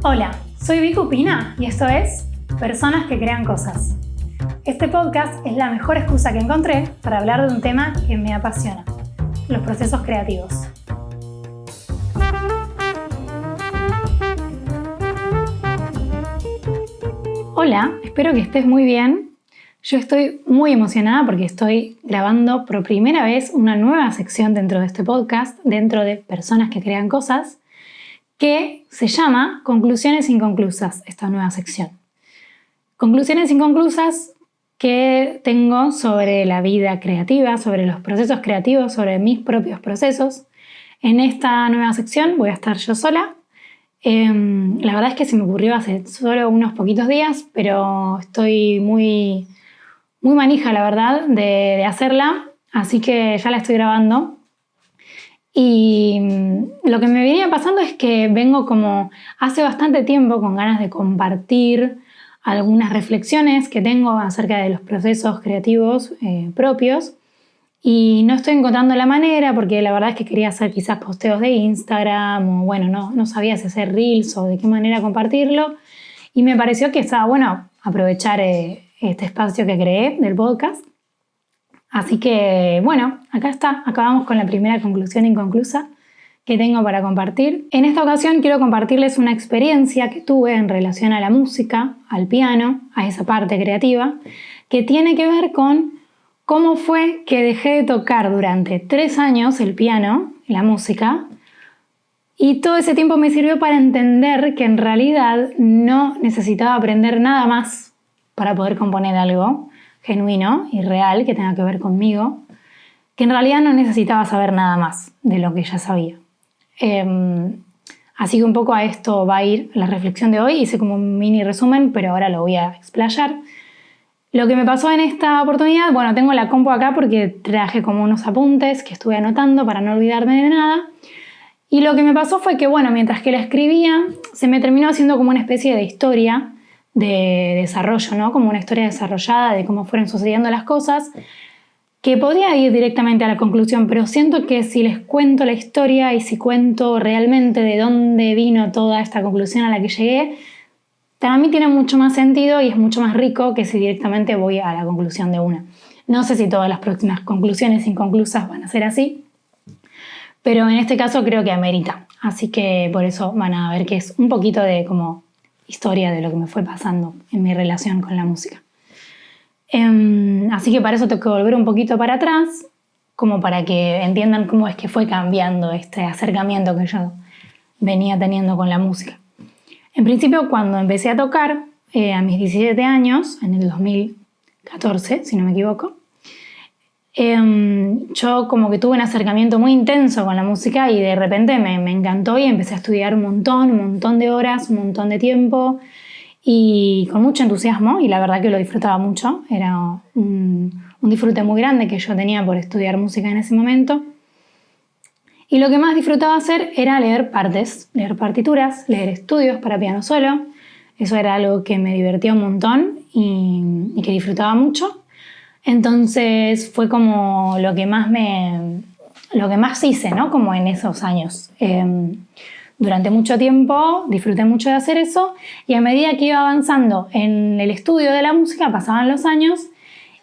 Hola, soy Vicu Pina y esto es Personas que Crean Cosas. Este podcast es la mejor excusa que encontré para hablar de un tema que me apasiona, los procesos creativos. Hola, espero que estés muy bien. Yo estoy muy emocionada porque estoy grabando por primera vez una nueva sección dentro de este podcast, dentro de Personas que Crean Cosas, que se llama Conclusiones Inconclusas, esta nueva sección. Conclusiones inconclusas que tengo sobre la vida creativa, sobre los procesos creativos, sobre mis propios procesos. En esta nueva sección voy a estar yo sola. La verdad es que se me ocurrió hace solo unos poquitos días, pero estoy muy manija, la verdad, de hacerla, así que ya la estoy grabando. Y lo que me venía pasando es que vengo como hace bastante tiempo con ganas de compartir algunas reflexiones que tengo acerca de los procesos creativos propios y no estoy encontrando la manera porque la verdad es que quería hacer quizás posteos de Instagram o bueno, no sabía si hacer reels o de qué manera compartirlo y me pareció que estaba bueno aprovechar este espacio que creé del podcast. Así que, bueno, acá está. Acabamos con la primera conclusión inconclusa que tengo para compartir. En esta ocasión quiero compartirles una experiencia que tuve en relación a la música, al piano, a esa parte creativa, que tiene que ver con cómo fue que dejé de tocar durante 3 años el piano, la música, y todo ese tiempo me sirvió para entender que en realidad no necesitaba aprender nada más para poder componer algo genuino y real que tenga que ver conmigo, que en realidad no necesitaba saber nada más de lo que ya sabía. Así que un poco a esto va a ir la reflexión de hoy. Hice como un mini resumen, pero ahora lo voy a explayar. Lo que me pasó en esta oportunidad, bueno, tengo la compu acá porque traje como unos apuntes que estuve anotando para no olvidarme de nada. Y lo que me pasó fue que, bueno, mientras que la escribía, se me terminó haciendo como una especie de historia de desarrollo, ¿no? Como una historia desarrollada de cómo fueron sucediendo las cosas, que podría ir directamente a la conclusión, pero siento que si les cuento la historia y si cuento realmente de dónde vino toda esta conclusión a la que llegué, para mí tiene mucho más sentido y es mucho más rico que si directamente voy a la conclusión de una. No sé si todas las próximas conclusiones inconclusas van a ser así, pero en este caso creo que amerita. Así que por eso van a ver que es un poquito de como historia de lo que me fue pasando en mi relación con la música. Así que para eso tengo que volver un poquito para atrás, como para que entiendan cómo es que fue cambiando este acercamiento que yo venía teniendo con la música. En principio, cuando empecé a tocar, a mis 17 años, en el 2014, si no me equivoco, yo como que tuve un acercamiento muy intenso con la música y de repente me encantó y empecé a estudiar un montón de horas, un montón de tiempo y con mucho entusiasmo y la verdad que lo disfrutaba mucho. Era un disfrute muy grande que yo tenía por estudiar música en ese momento. Y lo que más disfrutaba hacer era leer partes, leer partituras, leer estudios para piano solo. Eso era algo que me divertía un montón y que disfrutaba mucho. Entonces fue como lo que más hice, ¿no? Como en esos años. Durante mucho tiempo disfruté mucho de hacer eso y a medida que iba avanzando en el estudio de la música pasaban los años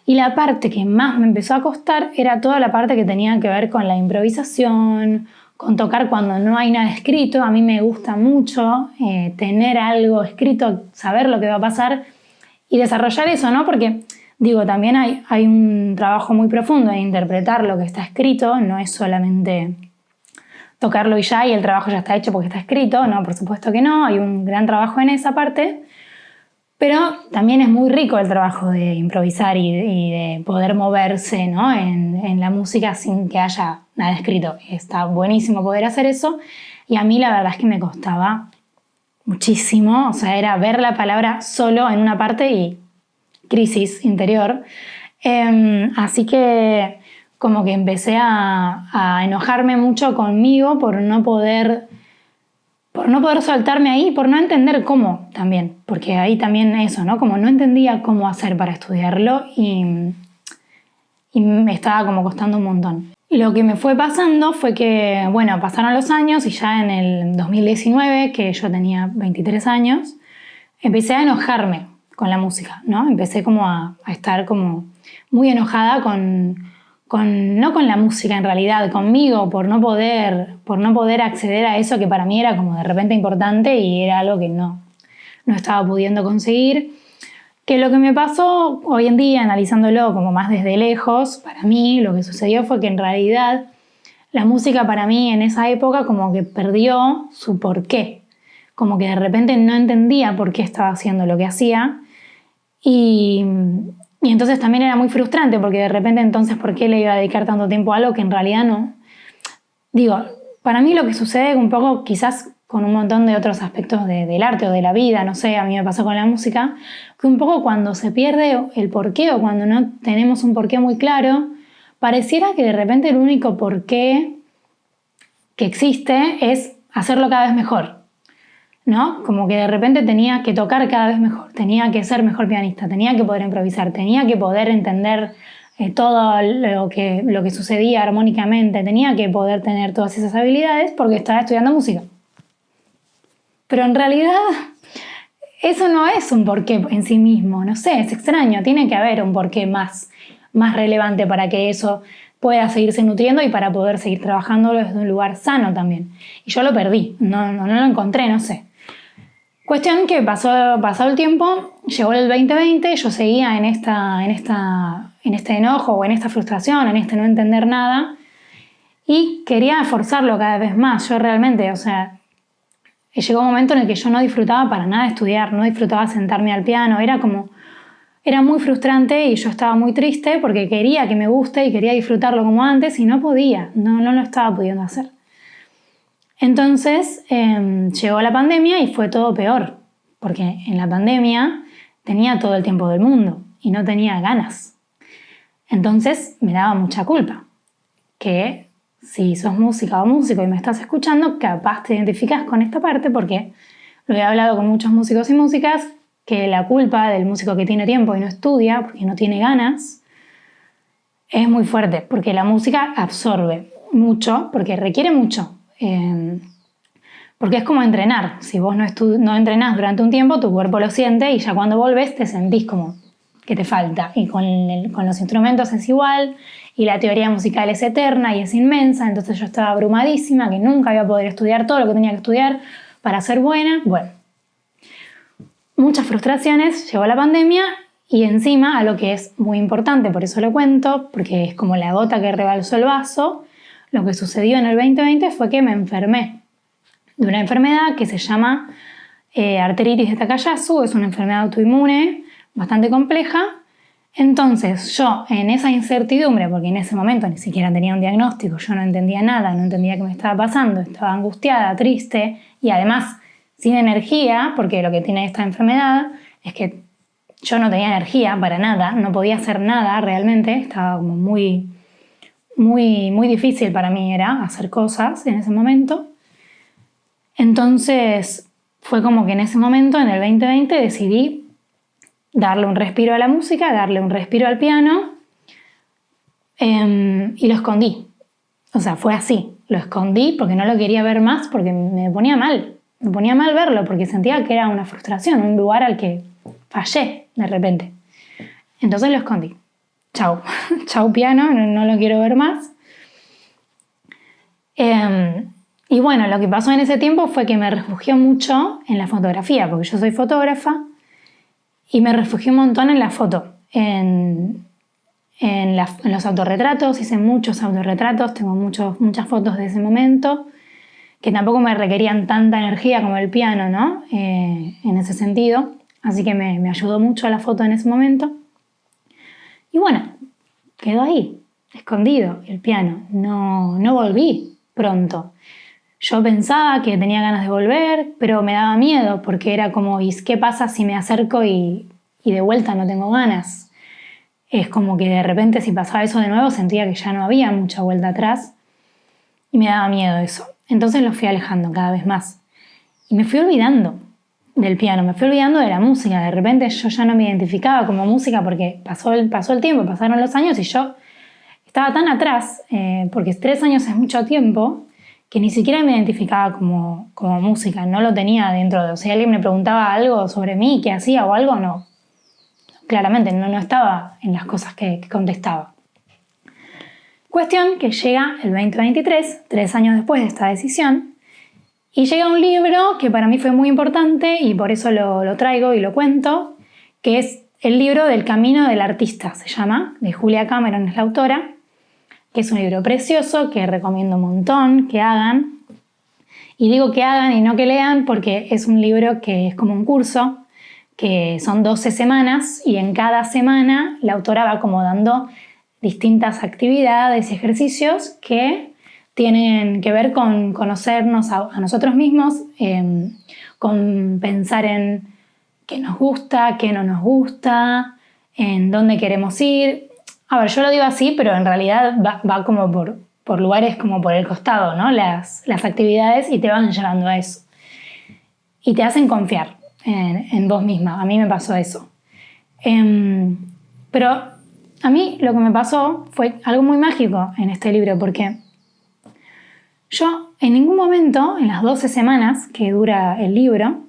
y la parte que más me empezó a costar era toda la parte que tenía que ver con la improvisación, con tocar cuando no hay nada escrito. A mí me gusta mucho tener algo escrito, saber lo que va a pasar y desarrollar eso, ¿no? Porque digo, también hay un trabajo muy profundo en interpretar lo que está escrito, no es solamente tocarlo y ya, y el trabajo ya está hecho porque está escrito, no, por supuesto que no, hay un gran trabajo en esa parte, pero también es muy rico el trabajo de improvisar y de poder moverse, ¿no? en la música sin que haya nada escrito. Está buenísimo poder hacer eso, y a mí la verdad es que me costaba muchísimo, o sea, era ver la palabra solo en una parte y crisis interior. Así que como que empecé a enojarme mucho conmigo por no poder soltarme ahí, por no entender cómo también, porque ahí también eso, ¿no? Como no entendía cómo hacer para estudiarlo y me estaba como costando un montón. Lo que me fue pasando fue que, bueno, pasaron los años y ya en el 2019, que yo tenía 23 años, empecé a enojarme con la música, ¿no? Empecé como a estar como muy enojada no con la música en realidad, conmigo, por no poder acceder a eso que para mí era como de repente importante y era algo que no estaba pudiendo conseguir. Que lo que me pasó hoy en día, analizándolo como más desde lejos, para mí lo que sucedió fue que en realidad la música para mí en esa época como que perdió su porqué. Como que de repente no entendía por qué estaba haciendo lo que hacía. Y entonces también era muy frustrante porque de repente entonces ¿por qué le iba a dedicar tanto tiempo a algo que en realidad no? Digo, para mí lo que sucede un poco quizás con un montón de otros aspectos del arte o de la vida, no sé, a mí me pasó con la música, que un poco cuando se pierde el porqué o cuando no tenemos un porqué muy claro, pareciera que de repente el único porqué que existe es hacerlo cada vez mejor, ¿no? Como que de repente tenía que tocar cada vez mejor, tenía que ser mejor pianista, tenía que poder improvisar, tenía que poder entender todo lo que sucedía armónicamente, tenía que poder tener todas esas habilidades porque estaba estudiando música. Pero en realidad eso no es un porqué en sí mismo, no sé, es extraño, tiene que haber un porqué más relevante para que eso pueda seguirse nutriendo y para poder seguir trabajando desde un lugar sano también. Y yo lo perdí, no lo encontré, no sé. Cuestión que pasó el tiempo, llegó el 2020, yo seguía en este enojo o en esta frustración, en este no entender nada y quería forzarlo cada vez más. Yo realmente, o sea, llegó un momento en el que yo no disfrutaba para nada estudiar, no disfrutaba sentarme al piano, era muy frustrante y yo estaba muy triste porque quería que me guste y quería disfrutarlo como antes y no podía, no lo estaba pudiendo hacer. Entonces llegó la pandemia y fue todo peor, porque en la pandemia tenía todo el tiempo del mundo y no tenía ganas. Entonces me daba mucha culpa, que si sos música o músico y me estás escuchando, capaz te identificas con esta parte porque lo he hablado con muchos músicos y músicas, que la culpa del músico que tiene tiempo y no estudia porque no tiene ganas es muy fuerte, porque la música absorbe mucho, porque requiere mucho. Porque es como entrenar. Si vos no entrenás durante un tiempo, tu cuerpo lo siente y ya cuando volvés te sentís como que te falta. Y con los instrumentos es igual, y la teoría musical es eterna y es inmensa, entonces yo estaba abrumadísima, que nunca iba a poder estudiar todo lo que tenía que estudiar para ser buena. Bueno, muchas frustraciones, llegó la pandemia y encima a lo que es muy importante, por eso lo cuento, porque es como la gota que rebalsó el vaso, lo que sucedió en el 2020 fue que me enfermé de una enfermedad que se llama arteritis de Takayasu, es una enfermedad autoinmune bastante compleja. Entonces yo en esa incertidumbre, porque en ese momento ni siquiera tenía un diagnóstico, yo no entendía nada, no entendía qué me estaba pasando, estaba angustiada, triste y además sin energía, porque lo que tiene esta enfermedad es que yo no tenía energía para nada, no podía hacer nada realmente, estaba como muy difícil para mí era hacer cosas en ese momento. Entonces fue como que en ese momento, en el 2020, decidí darle un respiro a la música, darle un respiro al piano y lo escondí. O sea, fue así, lo escondí porque no lo quería ver más, porque me ponía mal verlo, porque sentía que era una frustración, un lugar al que fallé de repente. Entonces lo escondí. Chau, chau piano, no lo quiero ver más. Y bueno, lo que pasó en ese tiempo fue que me refugié mucho en la fotografía, porque yo soy fotógrafa, y me refugié un montón en la foto, en los autorretratos, hice muchos autorretratos, tengo muchas fotos de ese momento, que tampoco me requerían tanta energía como el piano, ¿no? En ese sentido, así que me ayudó mucho la foto en ese momento. Y bueno, quedó ahí, escondido el piano, no volví pronto. Yo pensaba que tenía ganas de volver, pero me daba miedo porque era como, ¿y qué pasa si me acerco y de vuelta no tengo ganas? Es como que de repente si pasaba eso de nuevo sentía que ya no había mucha vuelta atrás y me daba miedo eso. Entonces lo fui alejando cada vez más y me fui olvidando del piano, me fui olvidando de la música. De repente yo ya no me identificaba como música porque pasó el tiempo, pasaron los años y yo estaba tan atrás, porque 3 años es mucho tiempo, que ni siquiera me identificaba como música, no lo tenía dentro de... O sea, alguien me preguntaba algo sobre mí, qué hacía o algo, no. Claramente no estaba en las cosas que contestaba. Cuestión que llega el 2023, 3 años después de esta decisión, y llega un libro que para mí fue muy importante y por eso lo traigo y lo cuento, que es el libro del Camino del Artista, se llama, de Julia Cameron, es la autora, que es un libro precioso que recomiendo un montón que hagan. Y digo que hagan y no que lean porque es un libro que es como un curso, que son 12 semanas y en cada semana la autora va como dando distintas actividades y ejercicios que tienen que ver con conocernos a nosotros mismos, con pensar en qué nos gusta, qué no nos gusta, en dónde queremos ir. A ver, yo lo digo así, pero en realidad va como por lugares como por el costado, ¿no? Las actividades y te van llevando a eso. Y te hacen confiar en vos misma. A mí me pasó eso. Pero a mí lo que me pasó fue algo muy mágico en este libro, porque yo en ningún momento, en las 12 semanas que dura el libro,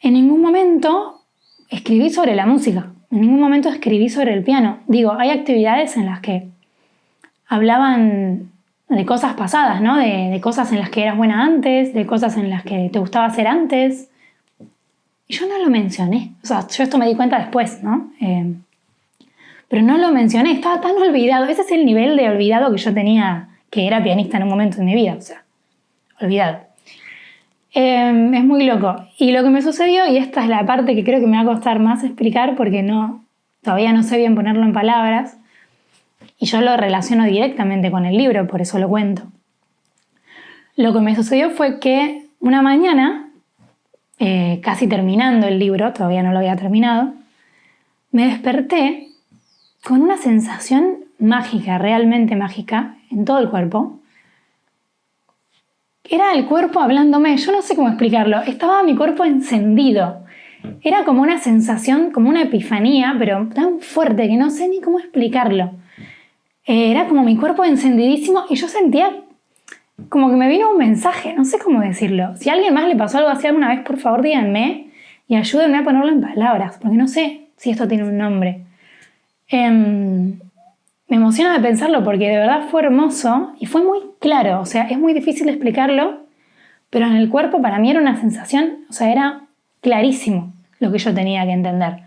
en ningún momento escribí sobre la música. En ningún momento escribí sobre el piano. Digo, hay actividades en las que hablaban de cosas pasadas, ¿no? De cosas en las que eras buena antes, de cosas en las que te gustaba hacer antes. Y yo no lo mencioné. O sea, yo esto me di cuenta después, ¿no? Pero no lo mencioné, estaba tan olvidado. Ese es el nivel de olvidado que yo tenía, que era pianista en un momento de mi vida. O sea, olvidado. Es muy loco. Y lo que me sucedió, y esta es la parte que creo que me va a costar más explicar porque todavía no sé bien ponerlo en palabras, y yo lo relaciono directamente con el libro, por eso lo cuento. Lo que me sucedió fue que una mañana, casi terminando el libro, todavía no lo había terminado, me desperté con una sensación mágica, realmente mágica, en todo el cuerpo. Era el cuerpo hablándome, yo no sé cómo explicarlo, estaba mi cuerpo encendido. Era como una sensación, como una epifanía, pero tan fuerte que no sé ni cómo explicarlo. Era como mi cuerpo encendidísimo y yo sentía como que me vino un mensaje, no sé cómo decirlo. Si a alguien más le pasó algo así alguna vez, por favor díganme y ayúdenme a ponerlo en palabras, porque no sé si esto tiene un nombre. Me emociona de pensarlo porque de verdad fue hermoso y fue muy claro, o sea, es muy difícil de explicarlo, pero en el cuerpo para mí era una sensación, o sea, era clarísimo lo que yo tenía que entender.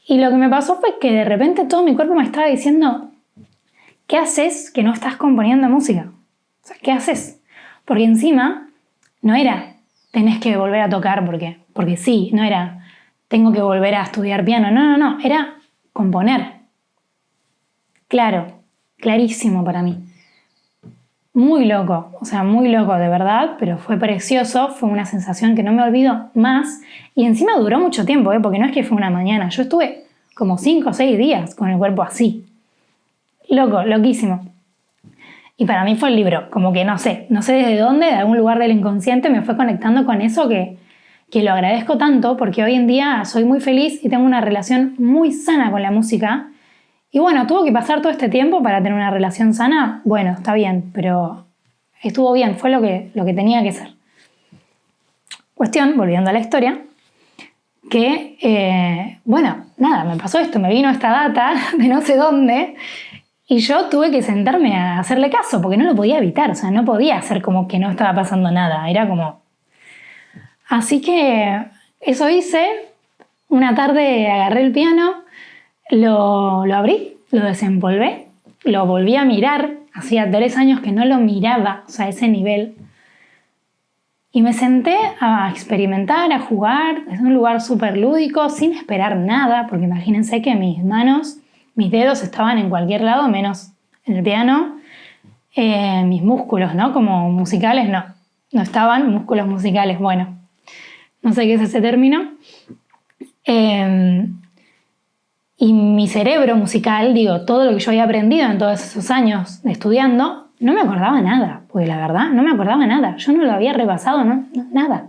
Y lo que me pasó fue que de repente todo mi cuerpo me estaba diciendo, ¿qué haces que no estás componiendo música? O sea, ¿qué haces? Porque encima no era, tenés que volver a tocar porque sí, no era, tengo que volver a estudiar piano, no, era componer. Claro, clarísimo para mí. Muy loco, o sea, muy loco de verdad, pero fue precioso, fue una sensación que no me olvido más y encima duró mucho tiempo, porque no es que fue una mañana, yo estuve como 5 o 6 días con el cuerpo así. Loco, loquísimo. Y para mí fue el libro, como que no sé desde dónde, de algún lugar del inconsciente me fue conectando con eso que lo agradezco tanto porque hoy en día soy muy feliz y tengo una relación muy sana con la música. Y bueno, tuvo que pasar todo este tiempo para tener una relación sana. Bueno, está bien, pero estuvo bien, fue lo que tenía que ser. Cuestión, volviendo a la historia, que, bueno, nada, me pasó esto, me vino esta data de no sé dónde y yo tuve que sentarme a hacerle caso porque no lo podía evitar, o sea, no podía hacer como que no estaba pasando nada, era como... Así que eso hice, una tarde agarré el piano, lo abrí, lo desempolvé, lo volví a mirar, hacía 3 años que no lo miraba, o sea, a ese nivel. Y me senté a experimentar, a jugar, es un lugar súper lúdico, sin esperar nada, porque imagínense que mis manos, mis dedos estaban en cualquier lado, menos en el piano. Mis músculos, ¿no? Como musicales, no estaban músculos musicales, bueno, no sé qué es ese término. Y mi cerebro musical, digo, todo lo que yo había aprendido en todos esos años estudiando, no me acordaba nada, porque la verdad no me acordaba nada. Yo no lo había repasado, nada.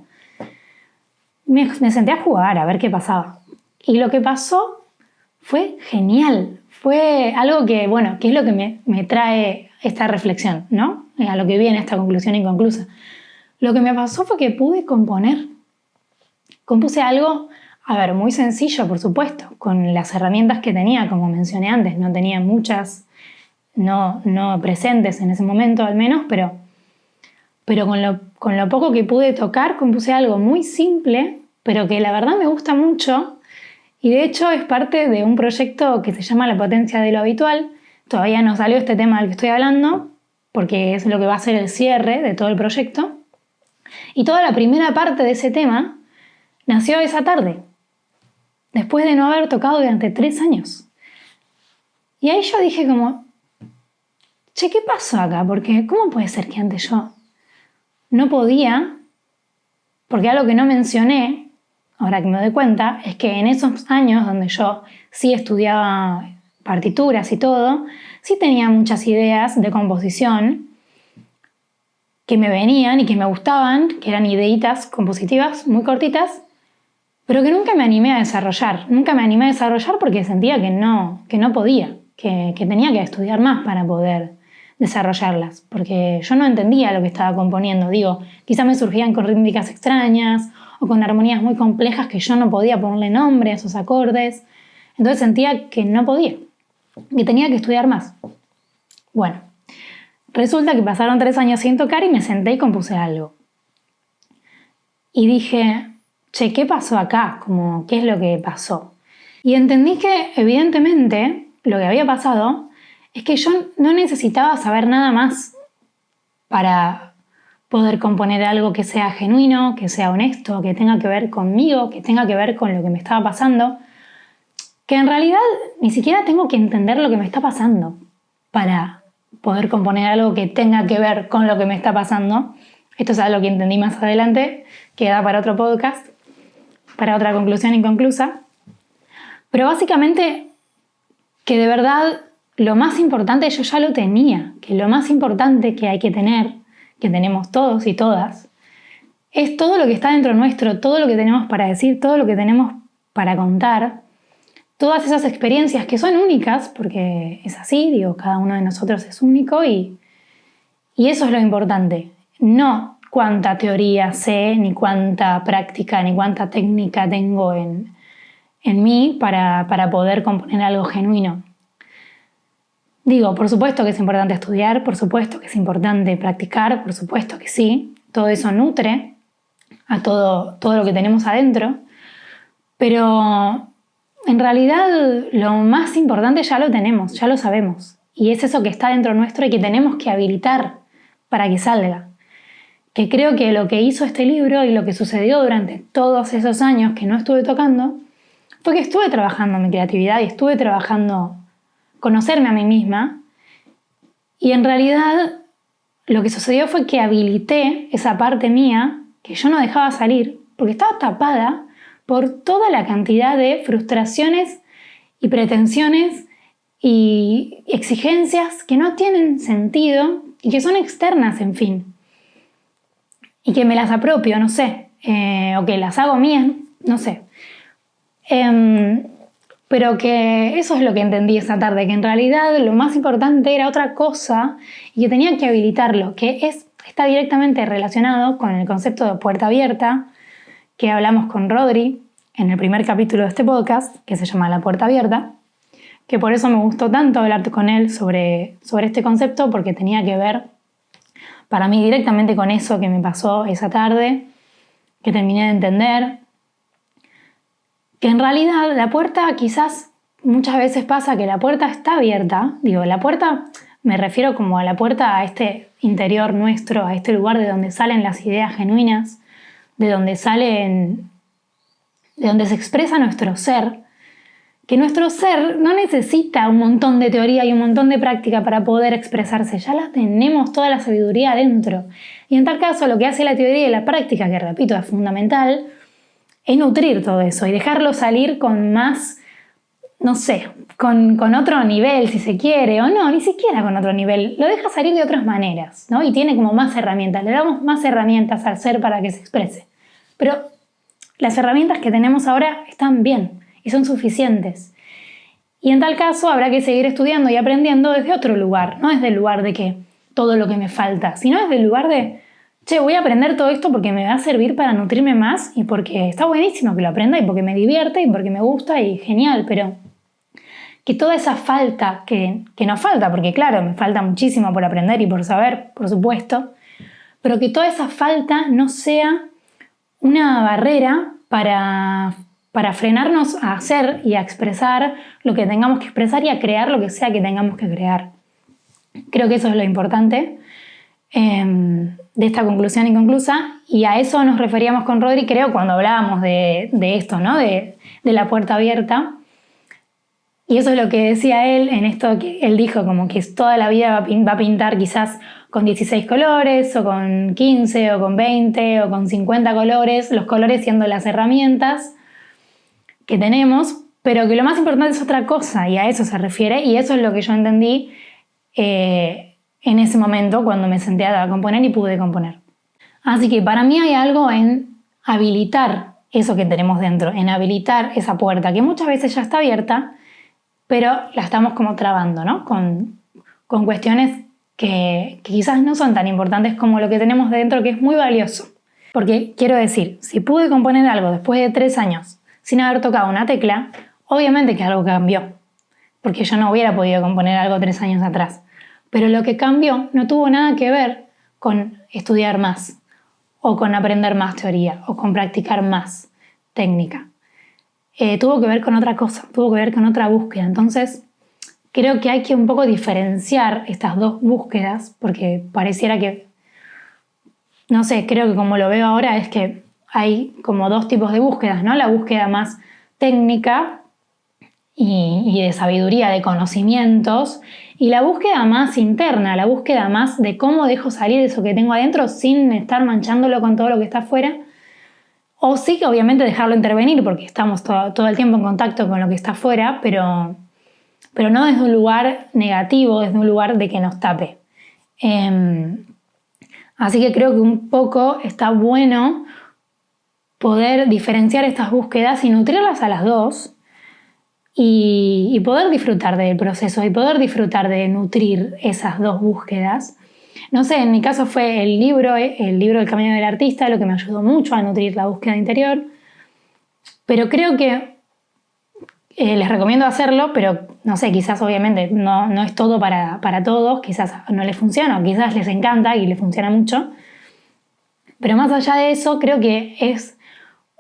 Me senté a jugar a ver qué pasaba. Y lo que pasó fue genial. Fue algo que, bueno, que es lo que me trae esta reflexión, ¿no? A lo que viene esta conclusión inconclusa. Lo que me pasó fue que pude componer. Compuse algo, a ver, muy sencillo, por supuesto, con las herramientas que tenía, como mencioné antes. No tenía muchas, no presentes en ese momento al menos, pero con lo poco que pude tocar, compuse algo muy simple, pero que la verdad me gusta mucho. Y de hecho es parte de un proyecto que se llama La potencia de lo habitual. Todavía no salió este tema del que estoy hablando, porque es lo que va a ser el cierre de todo el proyecto. Y toda la primera parte de ese tema nació esa tarde, después de no haber tocado durante 3 años. Y ahí yo dije como, che, ¿qué pasó acá? Porque ¿cómo puede ser que antes yo no podía? Porque algo que no mencioné, ahora que me doy cuenta, es que en esos años donde yo sí estudiaba partituras y todo, sí tenía muchas ideas de composición que me venían y que me gustaban, que eran ideitas compositivas muy cortitas, pero que nunca me animé a desarrollar. Nunca me animé a desarrollar porque sentía que no podía, que tenía que estudiar más para poder desarrollarlas, porque yo no entendía lo que estaba componiendo. Digo, quizá me surgían con rítmicas extrañas o con armonías muy complejas que yo no podía ponerle nombre a esos acordes. Entonces sentía que no podía, que tenía que estudiar más. Bueno, resulta que pasaron 3 años sin tocar y me senté y compuse algo. Y dije, che, ¿qué pasó acá? Como, ¿qué es lo que pasó? Y entendí que, evidentemente, lo que había pasado es que yo no necesitaba saber nada más para poder componer algo que sea genuino, que sea honesto, que tenga que ver conmigo, que tenga que ver con lo que me estaba pasando, que en realidad ni siquiera tengo que entender lo que me está pasando para poder componer algo que tenga que ver con lo que me está pasando. Esto es algo que entendí más adelante, que da para otro podcast, para otra conclusión inconclusa. Pero básicamente que de verdad lo más importante yo ya lo tenía, que lo más importante que hay que tener, que tenemos todos y todas, es todo lo que está dentro nuestro, todo lo que tenemos para decir, todo lo que tenemos para contar, todas esas experiencias que son únicas, porque es así, digo, cada uno de nosotros es único y eso es lo importante. No cuánta teoría sé, ni cuánta práctica, ni cuánta técnica tengo en mí para poder componer algo genuino. Digo, por supuesto que es importante estudiar, por supuesto que es importante practicar, por supuesto que sí. Todo eso nutre a todo lo que tenemos adentro. Pero en realidad lo más importante ya lo tenemos, ya lo sabemos. Y es eso que está dentro nuestro y que tenemos que habilitar para que salga. Que creo que lo que hizo este libro y lo que sucedió durante todos esos años que no estuve tocando fue que estuve trabajando mi creatividad y estuve trabajando conocerme a mí misma, y en realidad lo que sucedió fue que habilité esa parte mía que yo no dejaba salir porque estaba tapada por toda la cantidad de frustraciones y pretensiones y exigencias que no tienen sentido y que son externas, en fin, y que me las apropio, no sé, o que las hago mías, no sé. Pero que eso es lo que entendí esa tarde, que en realidad lo más importante era otra cosa y que tenía que habilitarlo, que está directamente relacionado con el concepto de puerta abierta que hablamos con Rodri en el primer capítulo de este podcast, que se llama La Puerta Abierta, que por eso me gustó tanto hablar con él sobre este concepto, porque tenía que ver para mí directamente con eso que me pasó esa tarde, que terminé de entender. Que en realidad la puerta, quizás muchas veces pasa que la puerta está abierta. Digo, la puerta me refiero como a la puerta a este interior nuestro, a este lugar de donde salen las ideas genuinas, de donde se expresa nuestro ser. Que nuestro ser no necesita un montón de teoría y un montón de práctica para poder expresarse. Ya la tenemos toda la sabiduría adentro. Y en tal caso lo que hace la teoría y la práctica, que repito es fundamental, es nutrir todo eso y dejarlo salir con más, no sé, con otro nivel si se quiere, o no, ni siquiera con otro nivel. Lo deja salir de otras maneras, ¿no? Y tiene como más herramientas. Le damos más herramientas al ser para que se exprese. Pero las herramientas que tenemos ahora están bien y son suficientes. Y en tal caso habrá que seguir estudiando y aprendiendo desde otro lugar, no desde el lugar de que todo lo que me falta, sino desde el lugar de, che, voy a aprender todo esto porque me va a servir para nutrirme más y porque está buenísimo que lo aprenda y porque me divierte y porque me gusta y genial, pero que toda esa falta, que no falta, porque claro, me falta muchísimo por aprender y por saber, por supuesto, pero que toda esa falta no sea una barrera para frenarnos a hacer y a expresar lo que tengamos que expresar y a crear lo que sea que tengamos que crear. Creo que eso es lo importante de esta conclusión inconclusa, y a eso nos referíamos con Rodri, creo, cuando hablábamos de esto, ¿no? De la puerta abierta. Y eso es lo que decía él en esto que él dijo, como que toda la vida va a pintar quizás con 16 colores, o con 15, o con 20, o con 50 colores, los colores siendo las herramientas que tenemos, pero que lo más importante es otra cosa, y a eso se refiere, y eso es lo que yo entendí en ese momento cuando me senté a componer y pude componer. Así que para mí hay algo en habilitar eso que tenemos dentro, en habilitar esa puerta, que muchas veces ya está abierta, pero la estamos como trabando, ¿no? Con cuestiones que quizás no son tan importantes como lo que tenemos dentro, que es muy valioso. Porque quiero decir, si pude componer algo después de 3 años sin haber tocado una tecla, obviamente que algo cambió, porque yo no hubiera podido componer algo 3 años atrás. Pero lo que cambió no tuvo nada que ver con estudiar más, o con aprender más teoría, o con practicar más técnica. Tuvo que ver con otra cosa, tuvo que ver con otra búsqueda. Entonces, creo que hay que un poco diferenciar estas dos búsquedas, porque pareciera que, no sé, creo que como lo veo ahora es que hay como 2 tipos de búsquedas, ¿no? La búsqueda más técnica y de sabiduría, de conocimientos, y la búsqueda más interna, la búsqueda más de cómo dejo salir eso que tengo adentro sin estar manchándolo con todo lo que está afuera. O sí que obviamente dejarlo intervenir porque estamos todo el tiempo en contacto con lo que está afuera, pero no desde un lugar negativo, desde un lugar de que nos tape. Así que creo que un poco está bueno poder diferenciar estas búsquedas y nutrirlas a las dos y poder disfrutar del proceso y poder disfrutar de nutrir esas dos búsquedas. No sé, en mi caso fue el libro El Camino del Artista, lo que me ayudó mucho a nutrir la búsqueda interior, pero creo que les recomiendo hacerlo, pero no sé, quizás obviamente no es todo para todos, quizás no les funciona, o quizás les encanta y les funciona mucho, pero más allá de eso creo que es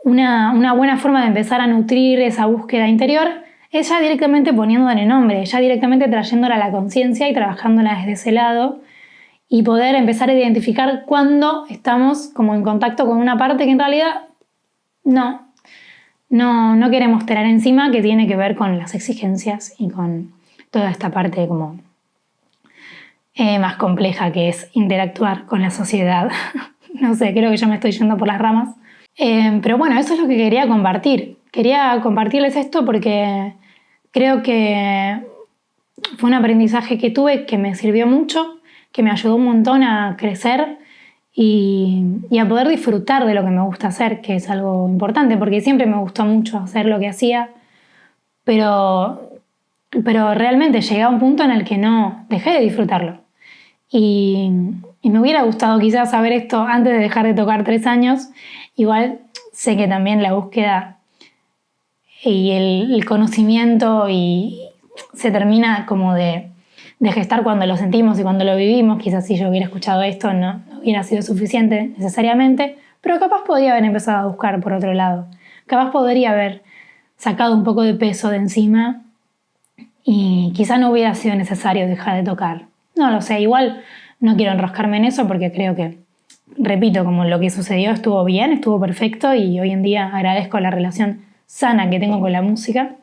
una buena forma de empezar a nutrir esa búsqueda interior, es ya directamente poniéndole nombre, ya directamente trayéndola a la conciencia y trabajándola desde ese lado, y poder empezar a identificar cuándo estamos como en contacto con una parte que en realidad no queremos tener encima, que tiene que ver con las exigencias y con toda esta parte como más compleja que es interactuar con la sociedad. No sé, creo que ya me estoy yendo por las ramas. Pero bueno, eso es lo que quería compartir. Quería compartirles esto porque creo que fue un aprendizaje que tuve que me sirvió mucho, que me ayudó un montón a crecer y a poder disfrutar de lo que me gusta hacer, que es algo importante, porque siempre me gustó mucho hacer lo que hacía, pero realmente llegué a un punto en el que no dejé de disfrutarlo. Y me hubiera gustado quizás saber esto antes de dejar de tocar 3 años. Igual sé que también la búsqueda y el conocimiento se termina como de gestar cuando lo sentimos y cuando lo vivimos. Quizás si yo hubiera escuchado esto no hubiera sido suficiente necesariamente, pero capaz podría haber empezado a buscar por otro lado. Capaz podría haber sacado un poco de peso de encima y quizás no hubiera sido necesario dejar de tocar. No lo sé, igual no quiero enroscarme en eso porque creo que, repito, como lo que sucedió estuvo bien, estuvo perfecto y hoy en día agradezco la relación sana que tengo con la música.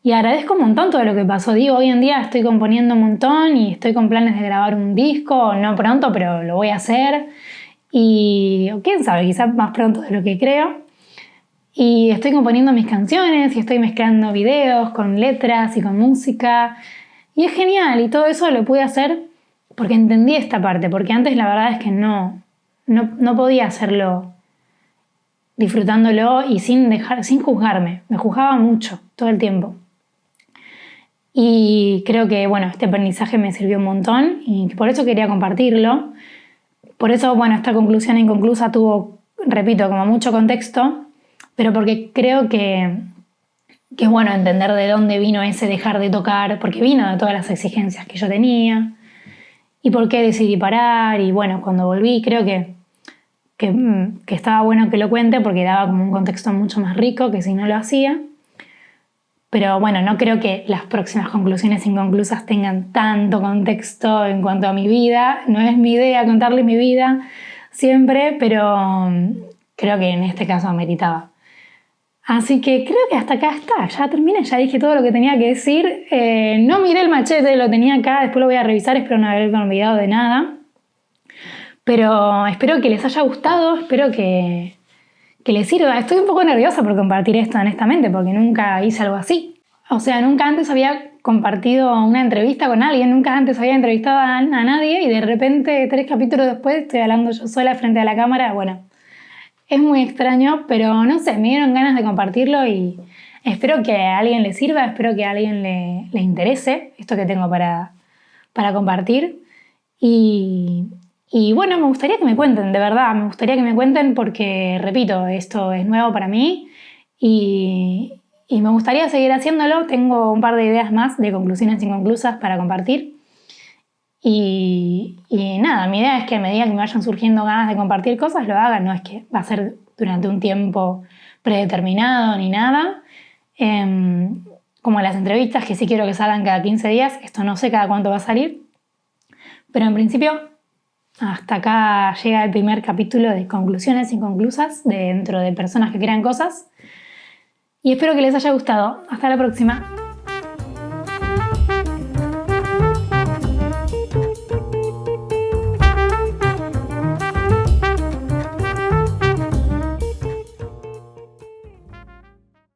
Y agradezco un montón todo lo que pasó. Digo, hoy en día estoy componiendo un montón y estoy con planes de grabar un disco, no pronto, pero lo voy a hacer. Y quién sabe, quizás más pronto de lo que creo. Y estoy componiendo mis canciones y estoy mezclando videos con letras y con música. Y es genial, y todo eso lo pude hacer porque entendí esta parte, porque antes la verdad es que no podía hacerlo disfrutándolo y sin juzgarme. Me juzgaba mucho todo el tiempo. Y creo que, bueno, este aprendizaje me sirvió un montón y por eso quería compartirlo. Por eso, bueno, esta conclusión inconclusa tuvo, repito, como mucho contexto, pero porque creo que es bueno entender de dónde vino ese dejar de tocar, porque vino de todas las exigencias que yo tenía y por qué decidí parar. Y bueno, cuando volví creo que estaba bueno que lo cuente porque daba como un contexto mucho más rico que si no lo hacía. Pero bueno, no creo que las próximas conclusiones inconclusas tengan tanto contexto en cuanto a mi vida. No es mi idea contarles mi vida siempre, pero creo que en este caso ameritaba. Así que creo que hasta acá está, ya terminé, ya dije todo lo que tenía que decir. No miré el machete, lo tenía acá, después lo voy a revisar, espero no haberme olvidado de nada. Pero espero que les haya gustado, espero que les sirva. Estoy un poco nerviosa por compartir esto, honestamente, porque nunca hice algo así. O sea, nunca antes había compartido una entrevista con alguien, nunca antes había entrevistado a nadie y de repente 3 capítulos después estoy hablando yo sola frente a la cámara. Bueno, es muy extraño, pero no sé, me dieron ganas de compartirlo y espero que a alguien le sirva, espero que a alguien le interese esto que tengo para compartir. Y bueno, me gustaría que me cuenten, de verdad, me gustaría que me cuenten porque, repito, esto es nuevo para mí y me gustaría seguir haciéndolo. Tengo un par de ideas más de conclusiones inconclusas para compartir. Y nada, mi idea es que a medida que me vayan surgiendo ganas de compartir cosas, lo haga. No es que va a ser durante un tiempo predeterminado ni nada. Como las entrevistas, que sí quiero que salgan cada 15 días. Esto no sé cada cuánto va a salir. Pero en principio, hasta acá llega el primer capítulo de conclusiones inconclusas dentro de personas que crean cosas. Y espero que les haya gustado. Hasta la próxima.